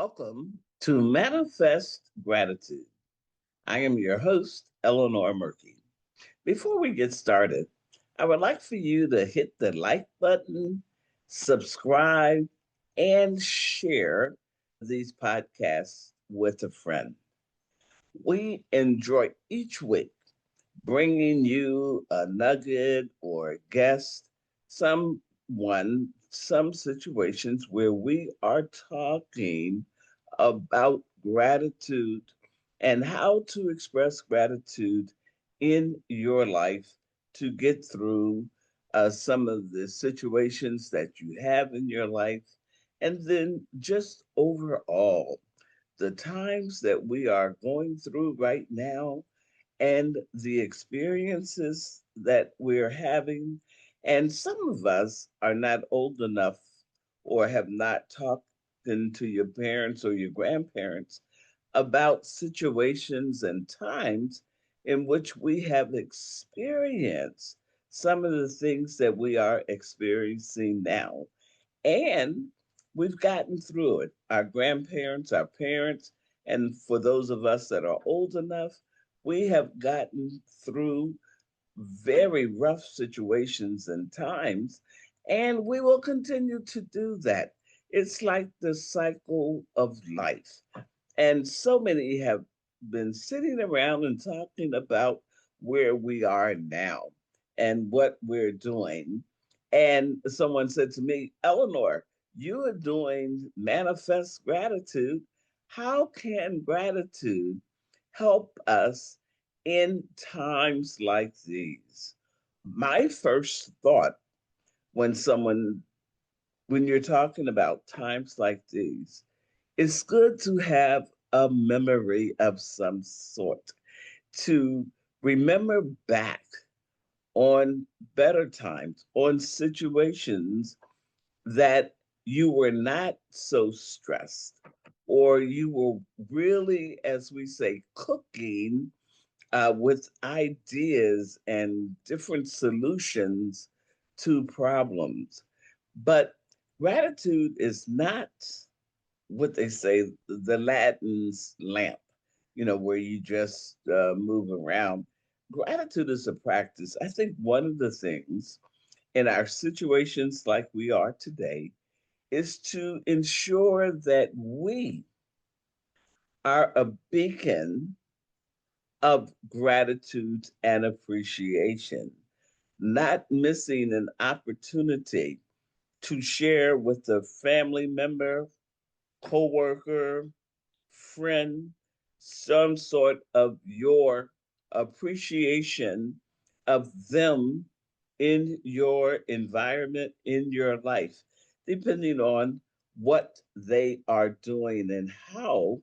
Welcome to Manifest Gratitude. I am your host, Eleanor Murkey. Before we get started, I would like for you to hit the like button, subscribe, and share these podcasts with a friend. We enjoy each week bringing you a nugget or a guest, some situations where we are talking about gratitude and how to express gratitude in your life to get through some of the situations that you have in your life. And then just overall, the times that we are going through right now and the experiences that we're having. And some of us are not old enough or have not talked to your parents or your grandparents about situations and times in which we have experienced some of the things that we are experiencing now. And we've gotten through it. Our grandparents, our parents, and for those of us that are old enough, we have gotten through very rough situations and times, and we will continue to do that. It's like the cycle of life. And so many have been sitting around and talking about where we are now and what we're doing. And someone said to me, Eleanor, you are doing manifest gratitude. How can gratitude help us in times like these? My first thought when when you're talking about times like these, it's good to have a memory of some sort to remember back on better times, on situations that you were not so stressed, or you were really, as we say, cooking with ideas and different solutions to problems. But gratitude is not what they say, the Latin's lamp, where you just move around. Gratitude is a practice. I think one of the things in our situations like we are today is to ensure that we are a beacon of gratitude and appreciation, not missing an opportunity to share with a family member, coworker, friend, some sort of your appreciation of them in your environment, in your life, depending on what they are doing and how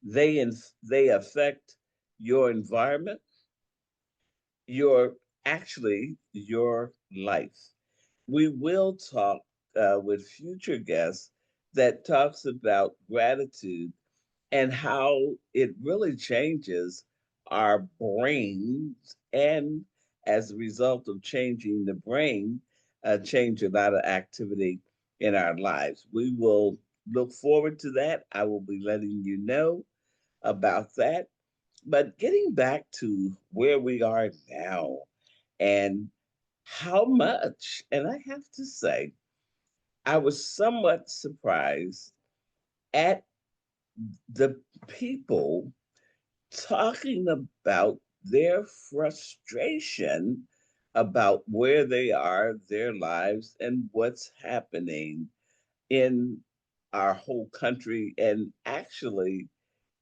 they affect your environment, your actually your life. We will talk with future guests that talks about gratitude and how it really changes our brains, and as a result of changing the brain, change a lot of activity in our lives. We will look forward to that. I will be letting you know about that. But getting back to where we are now and how much, and I have to say, I was somewhat surprised at the people talking about their frustration about where they are, their lives, and what's happening in our whole country and actually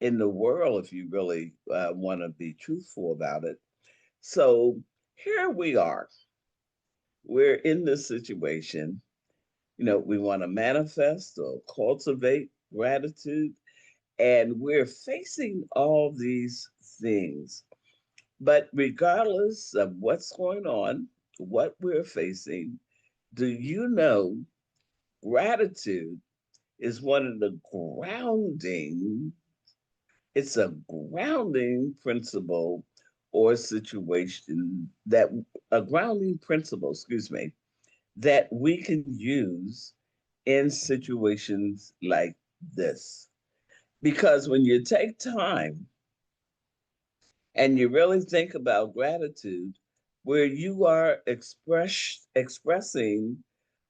in the world, if you really want to be truthful about it. So here we are. We're in this situation. We want to manifest or cultivate gratitude, and we're facing all these things. But regardless of what's going on, what we're facing, do you know gratitude is one of the it's a grounding principle or situation that a grounding principle, excuse me, that we can use in situations like this. Because when you take time and you really think about gratitude, where you are expressing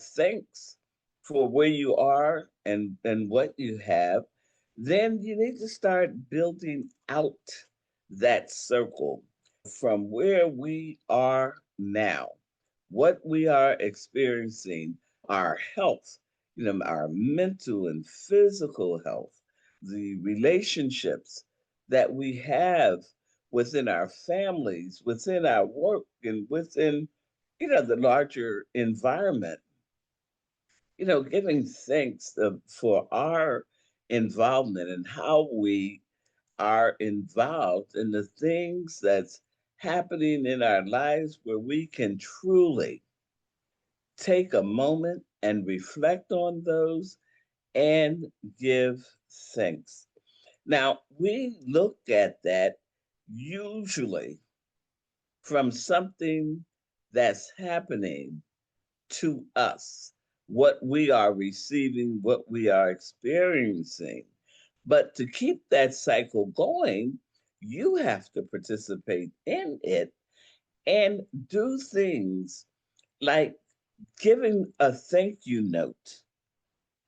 thanks for where you are and what you have, then you need to start building out that circle from where we are now, what we are experiencing, our health, our mental and physical health, the relationships that we have within our families, within our work, and within, the larger environment. Giving thanks for our involvement and how we are involved in the things that's happening in our lives where we can truly take a moment and reflect on those and give thanks. Now, we look at that usually from something that's happening to us, what we are receiving, what we are experiencing. But to keep that cycle going, you have to participate in it and do things like giving a thank you note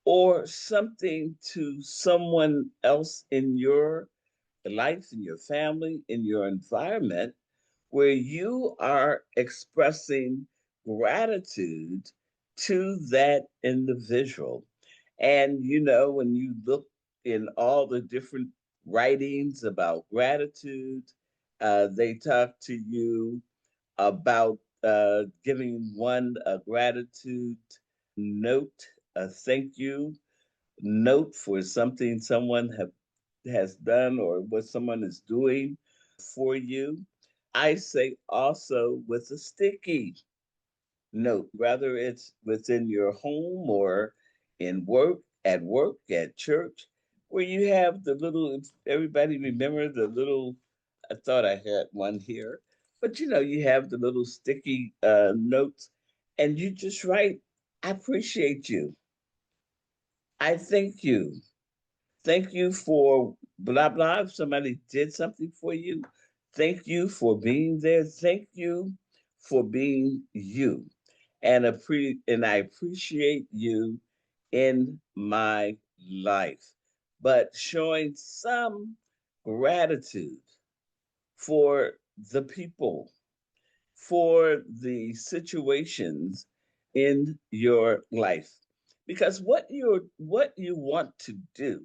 or something to someone else in your life, in your family, in your environment, where you are expressing gratitude to that individual. And, when you look in all the different writings about gratitude, they talk to you about giving one a gratitude note, a thank you note for something someone has done or what someone is doing for you. I say also with a sticky note, whether it's within your home or at work, at church, where you have the little, everybody remember the little, I thought I had one here, but you have the little sticky notes and you just write, I appreciate you. I thank you. Thank you for blah blah. If somebody did something for you, thank you for being there. Thank you for being you, and I appreciate you in my life. But showing some gratitude for the people, for the situations in your life, because what you want to do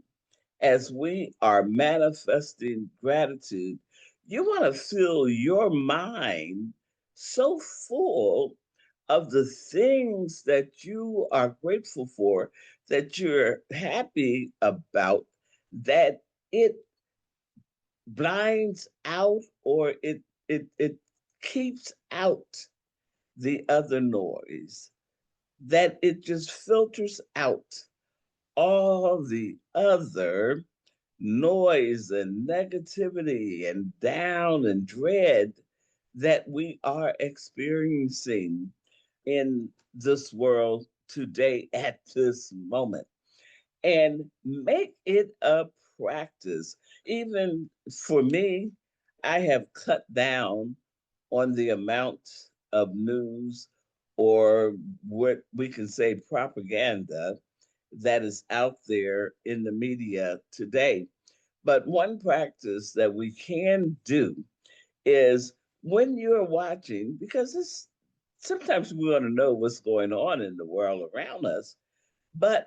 as we are manifesting gratitude, you want to fill your mind so full of the things that you are grateful for, that you're happy about, that it blinds out or it keeps out the other noise, that it just filters out all the other noise and negativity and down and dread that we are experiencing in this world today at this moment. And make it a practice. Even for me, I have cut down on the amount of news or what we can say propaganda that is out there in the media today. But one practice that we can do is when you're watching, because it's sometimes we want to know what's going on in the world around us, but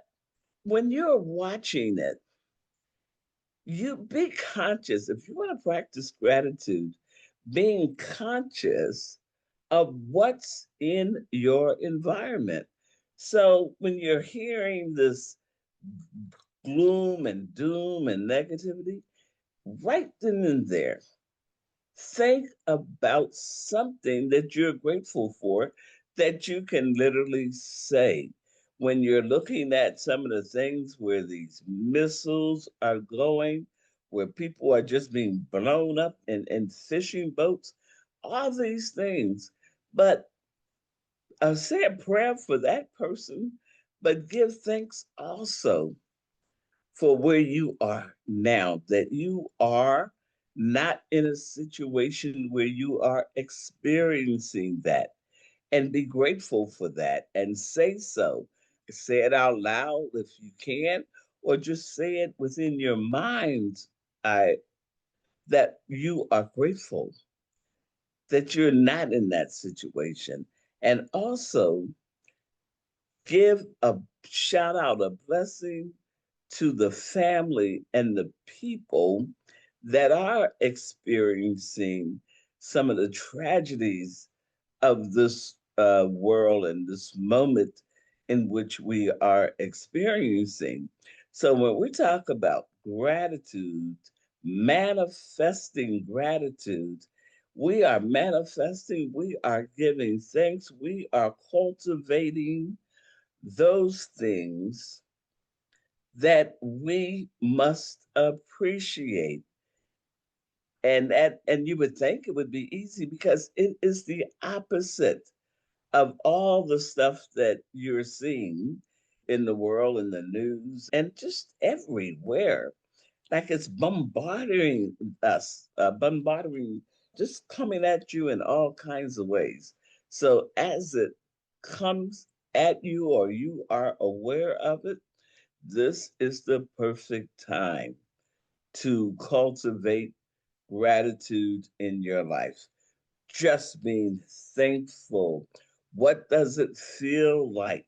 when you're watching it, you be conscious. If you want to practice gratitude, being conscious of what's in your environment. So when you're hearing this gloom and doom and negativity, right then and there, think about something that you're grateful for that you can literally say. When you're looking at some of the things where these missiles are going, where people are just being blown up in fishing boats, all these things. But say a prayer for that person, but give thanks also for where you are now, that you are not in a situation where you are experiencing that, and be grateful for that and say so. Say it out loud if you can, or just say it within your mind. I that you are grateful that you're not in that situation. And also give a shout out, a blessing to the family and the people that are experiencing some of the tragedies of this world and this moment in which we are experiencing. So, when we talk about gratitude, manifesting gratitude, we are manifesting, we are giving thanks, we are cultivating those things that we must appreciate. And you would think it would be easy because it is the opposite of all the stuff that you're seeing in the world, in the news, and just everywhere. Like it's bombarding us, bombarding, just coming at you in all kinds of ways. So as it comes at you or you are aware of it, this is the perfect time to cultivate gratitude in your life. Just being thankful. What does it feel like?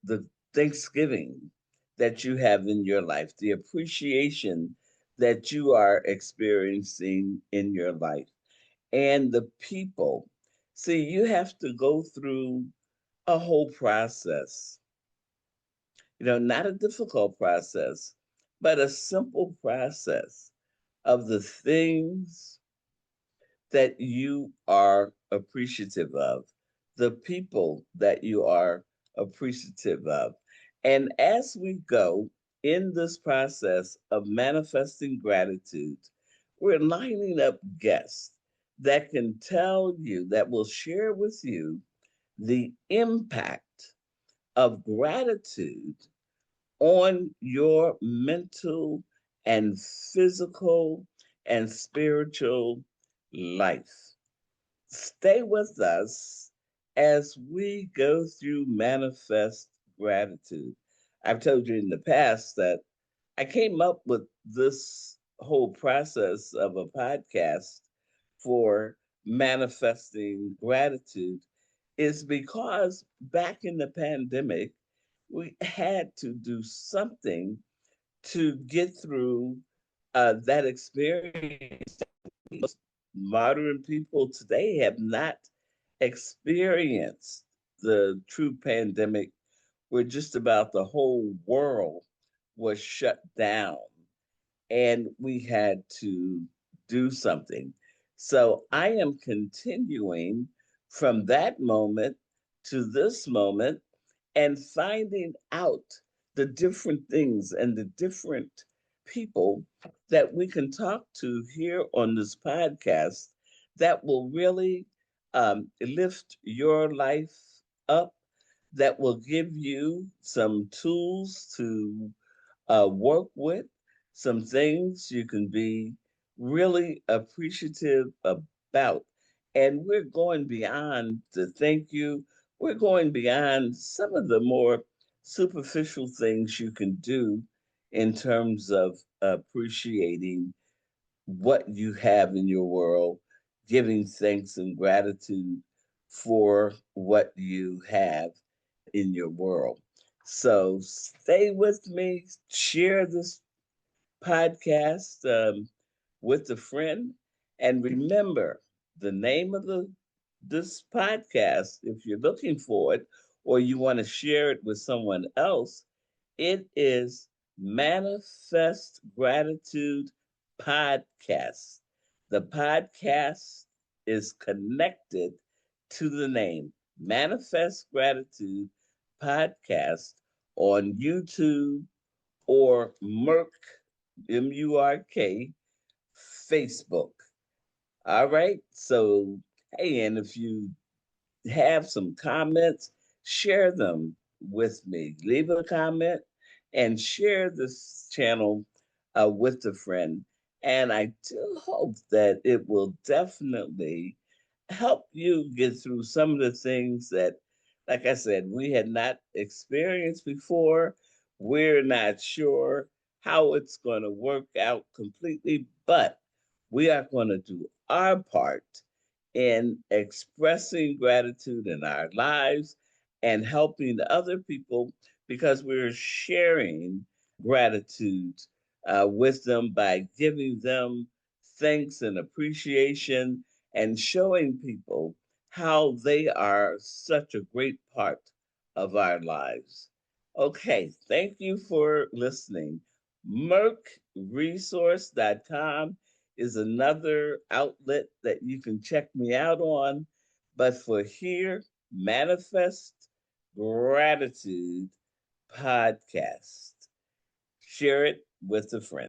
The Thanksgiving that you have in your life, the appreciation that you are experiencing in your life, and the people. See, you have to go through a whole process, not a difficult process, but a simple process of the things that you are appreciative of, the people that you are appreciative of. And as we go in this process of manifesting gratitude, we're lining up guests that can tell you, that will share with you the impact of gratitude on your mental and physical and spiritual life. Stay with us as we go through manifest gratitude. I've told you in the past that I came up with this whole process of a podcast for manifesting gratitude is because back in the pandemic, we had to do something to get through that experience. Modern people today have not experienced the true pandemic where just about the whole world was shut down and we had to do something. So I am continuing from that moment to this moment and finding out the different things and the different people that we can talk to here on this podcast that will really lift your life up, that will give you some tools to work with, some things you can be really appreciative about. And we're going beyond the thank you, we're going beyond some of the more superficial things you can do in terms of appreciating what you have in your world, giving thanks and gratitude for what you have in your world. So stay with me, share this podcast with a friend, and remember the name of this podcast. If you're looking for it or you want to share it with someone else, it is Manifest Gratitude Podcast. The podcast is connected to the name Manifest Gratitude Podcast on YouTube or Murk, Facebook. All right. So, hey, and if you have some comments, share them with me. Leave a comment and share this channel with a friend. And I do hope that it will definitely help you get through some of the things that, like I said, we had not experienced before. We're not sure how it's going to work out completely, but we are going to do our part in expressing gratitude in our lives and helping other people because we're sharing gratitude with them by giving them thanks and appreciation and showing people how they are such a great part of our lives. Okay, thank you for listening. Murkresource.com is another outlet that you can check me out on. But for here, Manifest Gratitude podcast. Share it with a friend.